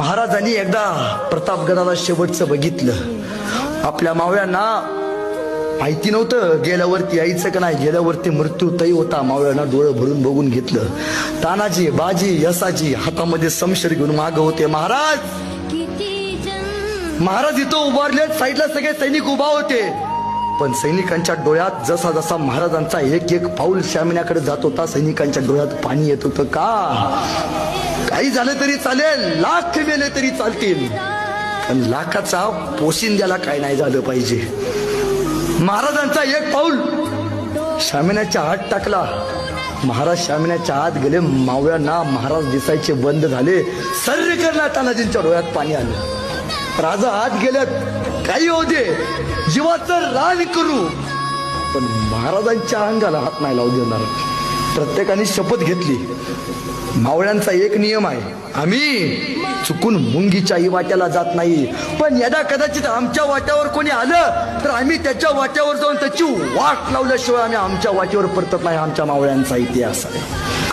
महाराजांनी एकदा प्रतापगडाला शेवटचं बघितलं. आपल्या मावळ्यांना माहिती नव्हतं गेल्यावरती यायचं का नाही, गेल्यावरती मृत्यू तय होता. मावळ्यांना डोळं भरून बघून घेतलं. तानाजी, बाजी, यसाजी हातामध्ये समशेर घेऊन माग होते. महाराज इथं उभारले, साईडला सगळे सैनिक उभा होते. पण सैनिकांच्या डोळ्यात जसा जसा महाराजांचा एक एक पाऊल शामियाकडे जात होता, सैनिकांच्या डोळ्यात पाणी येत होतं. का? काही झालं तरी चालेल, लाख मेले तरी चालतील, पण लाखाचा पोशिंद्याला काय नाही झालं पाहिजे. महाराजांचा एक पाऊल शामियाच्या आत टाकला. महाराज शामियाच्या आत गेले. मावळ्यांना महाराज दिसायचे बंद झाले. सर्व करला तानाजींच्या डोळ्यात पाणी आलं. राजा आत गेल्यात, काही होऊ दे, जीवाचं रान करू, पण महाराजांच्या अंगाला हात नाही लावू देणार. प्रत्येकाने शपथ घेतली. मावळ्यांचा एक नियम आहे, आम्ही चुकून मुंगीच्याही वाट्याला जात नाही, पण यदा कदाचित आमच्या वाट्यावर कोणी आलं तर आम्ही त्याच्या वाट्यावर जाऊन त्याची वाट लावल्याशिवाय आम्ही आमच्या वाटेवर परतत नाही. आमच्या मावळ्यांचा इतिहास आहे.